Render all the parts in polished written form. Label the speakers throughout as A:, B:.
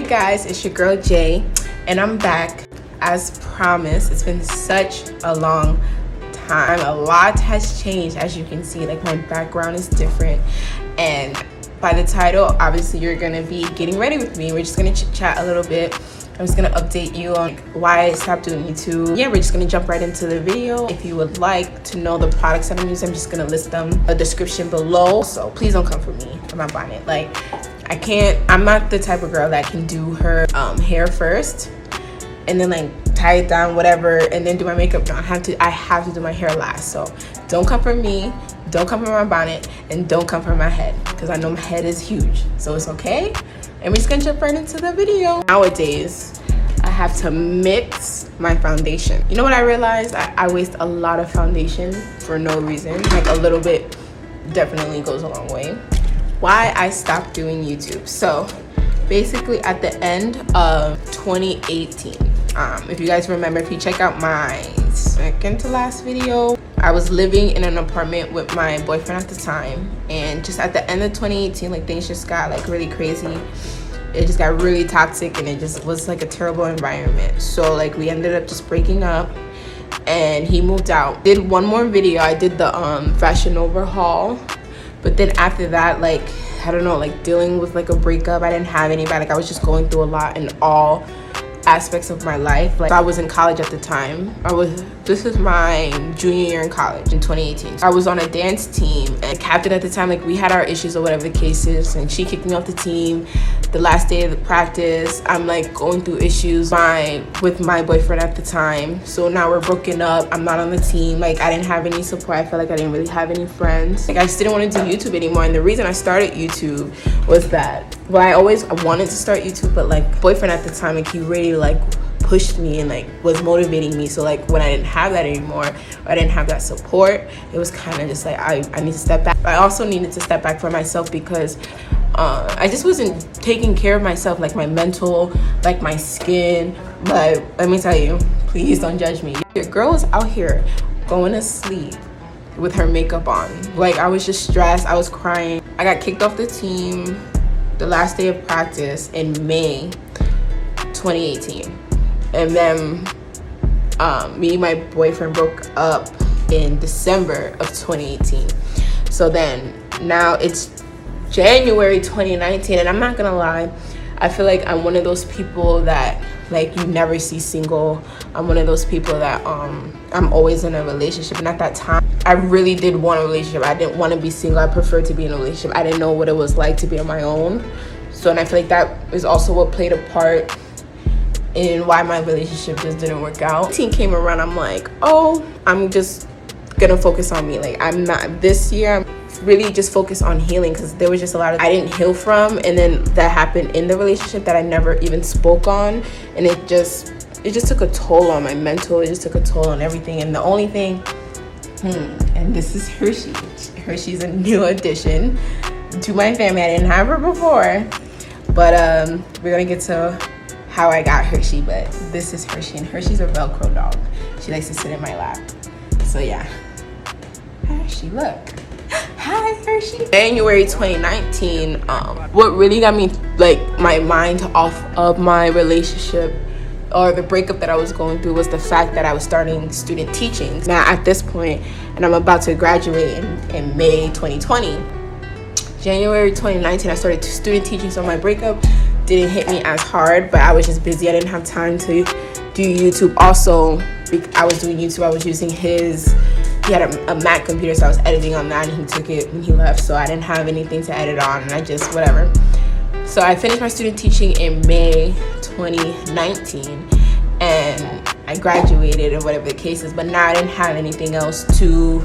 A: guys, it's your girl Jay, and I'm back as promised. It's been such a long time. A lot has changed, as you can see. Like, my background is different, and by the title, obviously you're gonna be getting ready with me. We're just gonna chit chat a little bit. I'm just gonna update you on why I stopped doing YouTube. Yeah, we're just gonna jump right into the video. If you would like to know the products that I'm using, I'm just gonna list them in the description below. So please don't come for me. I'm not buying it. Like, I'm not the type of girl that can do her hair first and then like tie it down, whatever, and then do my makeup. No, I have to do my hair last. So don't come for me, don't come for my bonnet, and don't come for my head, because I know my head is huge. So it's okay. And we're just gonna jump right into the video. Nowadays, I have to mix my foundation. You know what I realized? I waste a lot of foundation for no reason. Like, a little bit definitely goes a long way. Why I stopped doing YouTube. So basically at the end of 2018, if you guys remember, if you check out my second to last video, I was living in an apartment with my boyfriend at the time, and just at the end of 2018, like, things just got like really crazy. It just got really toxic, and it just was like a terrible environment. So like, we ended up just breaking up, and he moved out. Did one more video. I did the fashion overhaul. But then after that, like, I don't know, like, dealing with like a breakup, I didn't have anybody. Like, I was just going through a lot in all aspects of my life. Like, I was in college at the time. This is my junior year in college in 2018. I was on a dance team, and captain at the time, like, we had our issues or whatever the case is, and she kicked me off the team. The last day of the practice, I'm like going through issues with my boyfriend at the time. So now we're broken up. I'm not on the team. Like, I didn't have any support. I felt like I didn't really have any friends. Like, I just didn't want to do YouTube anymore. And the reason I started YouTube was that, well, I always wanted to start YouTube, but like, boyfriend at the time, like, he really like pushed me and like was motivating me. So like, when I didn't have that anymore, or I didn't have that support, it was kind of just like, I need to step back. I also needed to step back for myself, because I just wasn't taking care of myself, like my mental, like my skin. But let me tell you, please don't judge me. Your girl was out here going to sleep with her makeup on. Like, I was just stressed. I was crying. I got kicked off the team the last day of practice in May 2018. And then me and my boyfriend broke up in December of 2018. So then now it's January 2019, and I'm not gonna lie, I feel like I'm one of those people that, like, you never see single. I'm one of those people that I'm always in a relationship, and at that time I really did want a relationship. I didn't want to be single. I preferred to be in a relationship. I didn't know what it was like to be on my own. So, and I feel like that is also what played a part in why my relationship just didn't work out. Teen came around, I'm like, oh, I'm just gonna focus on me. Like, I'm not, this year I'm really just focused on healing, because there was just a lot of I didn't heal from, and then that happened in the relationship that I never even spoke on, and it just took a toll on my mental. It just took a toll on everything. And the only thing, and this is Hershey. Hershey's a new addition to my family. I didn't have her before, but we're gonna get to how I got Hershey. But this is Hershey, and Hershey's a Velcro dog. She likes to sit in my lap. So yeah, Hershey, look. Hi, Hershey. January 2019, what really got me, like, my mind off of my relationship or the breakup that I was going through was the fact that I was starting student teaching. Now at this point, and I'm about to graduate in May 2020. January 2019, I started student teaching, so my breakup didn't hit me as hard, but I was just busy. I didn't have time to do YouTube. Also, I was doing YouTube, I was using he had a Mac computer, so I was editing on that, and he took it when he left, so I didn't have anything to edit on, and I just, whatever. So I finished my student teaching in May 2019, and I graduated, or whatever the case is, but now I didn't have anything else to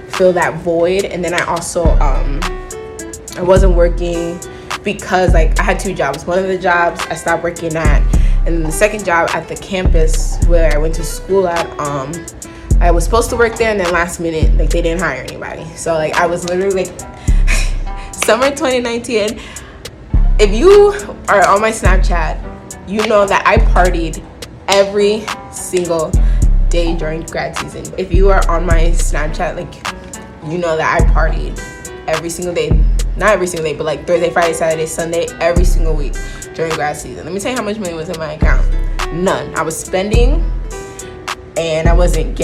A: fill that void. And then I also, I wasn't working, because like, I had two jobs. One of the jobs I stopped working at, and then the second job at the campus where I went to school at, I was supposed to work there, and then last minute, like, they didn't hire anybody. So like, I was literally like, summer 2019. If you are on my Snapchat, you know that I partied every single day during grad season. If you are on my Snapchat, like, you know that I partied every single day. Not every single day, but like Thursday, Friday, Saturday, Sunday, every single week during grad season. Let me tell you how much money was in my account. None. I was spending and I wasn't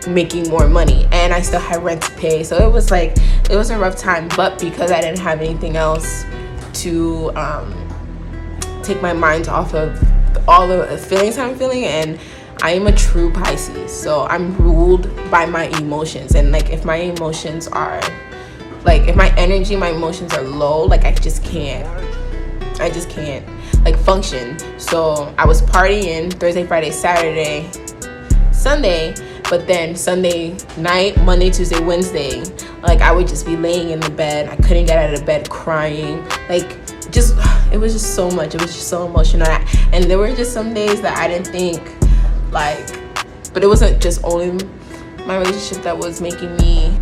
A: making more money, and I still had rent to pay. So it was like, it was a rough time. But because I didn't have anything else to take my mind off of all the feelings I'm feeling, and I am a true Pisces, so I'm ruled by my emotions. And like, if my emotions are like, if my energy, my emotions are low, like I just can't like function. So I was partying Thursday, Friday, Saturday, Sunday, but then Sunday night, Monday, Tuesday, Wednesday, like I would just be laying in the bed. I couldn't get out of bed, crying, like just, it was just so much. It was just so emotional. And there were just some days that I didn't think, like, but it wasn't just only my relationship that was making me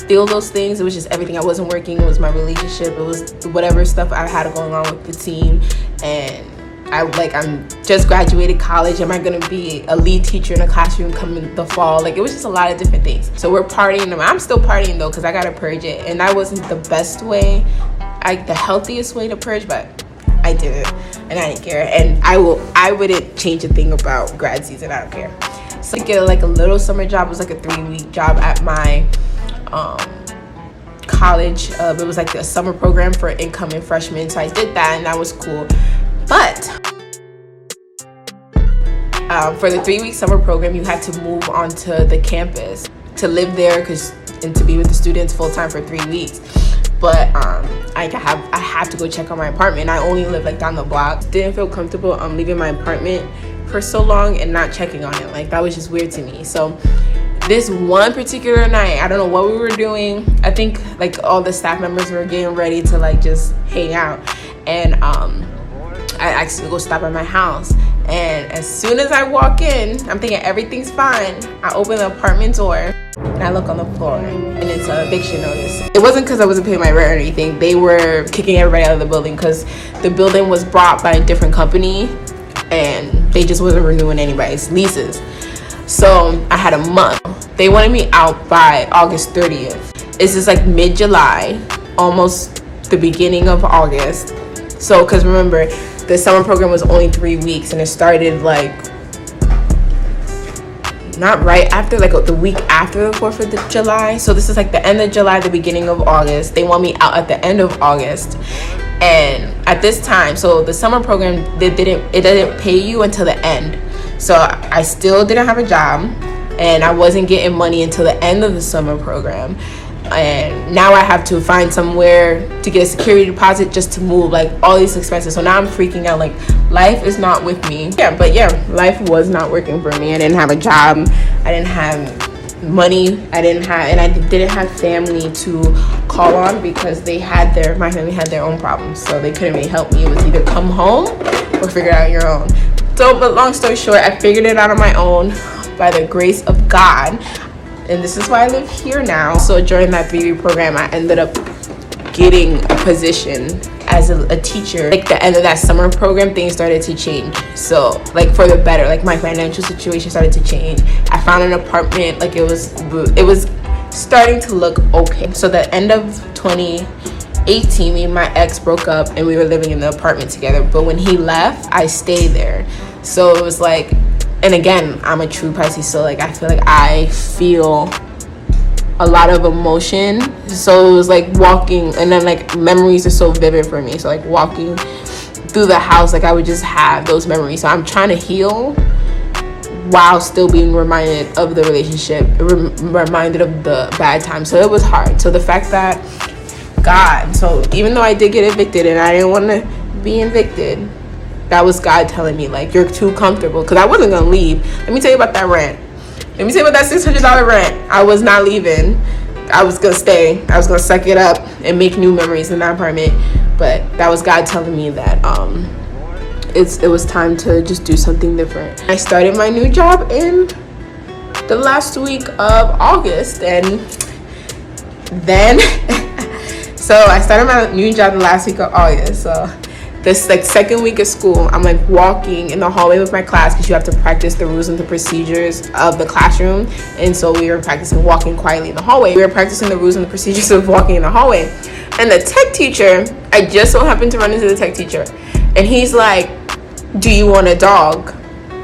A: feel those things. It was just everything. I wasn't working. It was my relationship. It was whatever stuff I had going on with the team. And I'm just graduated college. Am I gonna be a lead teacher in a classroom coming the fall? Like, it was just a lot of different things. So we're partying. I'm still partying though, because I gotta purge it. And that wasn't the best way, the healthiest way to purge, but I did it and I didn't care. And I wouldn't change a thing about grad season. I don't care. So I get like a little summer job. It was like a 3-week job at my college. It was like a summer program for incoming freshmen. So I did that, and that was cool. But for the 3-week summer program, you had to move onto the campus to live there and to be with the students full time for 3 weeks. But I have to go check on my apartment. I only live like down the block. Didn't feel comfortable leaving my apartment for so long and not checking on it. Like, that was just weird to me. So this one particular night, I don't know what we were doing. I think like all the staff members were getting ready to like just hang out, and I actually go stop at my house. And as soon as I walk in, I'm thinking everything's fine. I open the apartment door and I look on the floor, and it's an eviction notice. It wasn't because I wasn't paying my rent or anything. They were kicking everybody out of the building because the building was bought by a different company and they just wasn't renewing anybody's leases. So I had a month. They wanted me out by August 30th. It's just like mid-July, almost the beginning of August. So, because remember, the summer program was only 3 weeks, and it started like not right after, like the week after the 4th of July. So this is like the end of July, the beginning of August. They want me out at the end of August. And at this time, so the summer program, it didn't pay you until the end. So I still didn't have a job, and I wasn't getting money until the end of the summer program. And now I have to find somewhere to get a security deposit just to move, like all these expenses. So now I'm freaking out, like life is not with me. Life was not working for me. I didn't have a job, I didn't have money, and I didn't have family to call on because my family had their own problems, so they couldn't really help me. It was either come home or figure it out your own. So, but long story short, I figured it out on my own by the grace of God. And this is why I live here now. So during that 3-week program, I ended up getting a position as a teacher. Like the end of that summer program, things started to change. So like for the better, like my financial situation started to change. I found an apartment, like it was starting to look okay. So the end of 2018, me and my ex broke up and we were living in the apartment together. But when he left, I stayed there. So it was like, and again, I'm a true Pisces, so like I feel like I feel a lot of emotion. So it was like walking, and then like memories are so vivid for me. So like walking through the house, like I would just have those memories. So I'm trying to heal while still being reminded of the relationship, reminded of the bad times. So it was hard. So the fact that God, so even though I did get evicted and I didn't want to be evicted, that was God telling me, like, you're too comfortable. Because I wasn't going to leave. Let me tell you about that rent. Let me tell you about that $600 rent. I was not leaving. I was going to stay. I was going to suck it up and make new memories in that apartment. But that was God telling me that it was time to just do something different. I started my new job in the last week of August. And then, so I started my new job the last week of August. So this like second week of school, I'm like walking in the hallway with my class because you have to practice the rules and the procedures of the classroom. And so we were practicing walking quietly in the hallway. We were practicing the rules and the procedures of walking in the hallway. And the tech teacher, I just so happened to run into the tech teacher, and he's like, do you want a dog?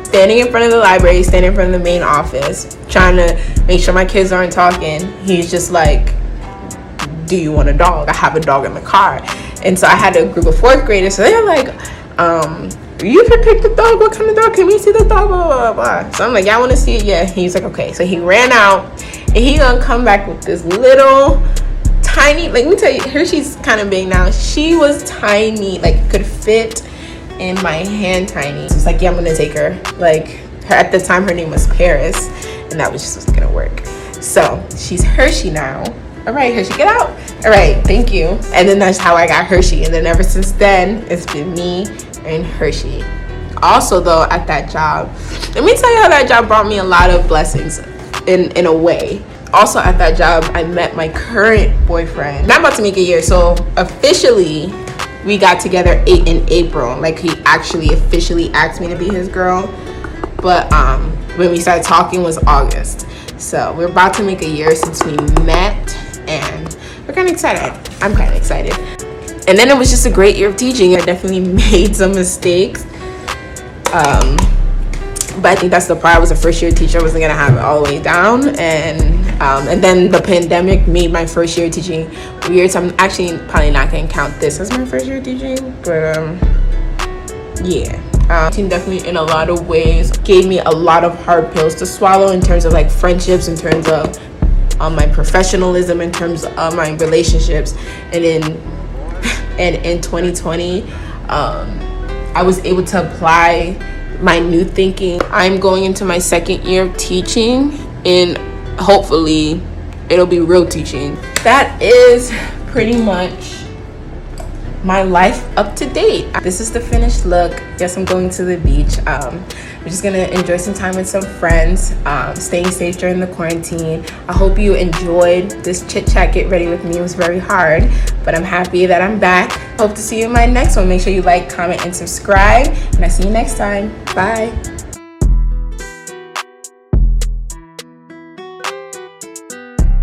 A: Standing in front of the library, standing in front of the main office, trying to make sure my kids aren't talking. He's just like, do you want a dog? I have a dog in the car. And so I had a group of 4th graders, so they're like, you can pick the dog. What kind of dog? Can we see the dog? Blah, blah, blah. So I'm like, y'all want to see it? Yeah. He's like, okay. So he ran out, and he gonna come back with this little tiny, like, let me tell you, Hershey's kind of big now. She was tiny, like could fit in my hand tiny. So it's like, yeah, I'm gonna take her. Like, her, at the time her name was Paris, and that was just wasn't gonna work. So she's Hershey now. All right, Hershey, get out. All right, thank you. And then that's how I got Hershey. And then ever since then, it's been me and Hershey. Also though, at that job, let me tell you how that job brought me a lot of blessings in a way. Also at that job, I met my current boyfriend. I'm about to make a year, so officially we got together in April. Like, he actually officially asked me to be his girl. But when we started talking was August. So we're about to make a year since we met, and we're kind of excited. I'm kind of excited. And then it was just a great year of teaching. I definitely made some mistakes. But I think that's the part. I was a first year teacher. I wasn't gonna have it all the way down, and then the pandemic made my first year teaching weird. So I'm actually probably not gonna count this as my first year teaching, but yeah. Teaching definitely in a lot of ways gave me a lot of hard pills to swallow in terms of like friendships, in terms of my professionalism, in terms of my relationships, and in 2020, I was able to apply my new thinking. I'm going into my 2nd year of teaching, and hopefully it'll be real teaching. That is pretty much my life up to date. This is the finished look. Yes, I'm going to the beach. We're just gonna enjoy some time with some friends, staying safe during the quarantine. I hope you enjoyed this chit chat get ready with me. It was very hard, but I'm happy that I'm back. Hope to see you in my next one. Make sure you like, comment, and subscribe, and I'll see you next time. Bye.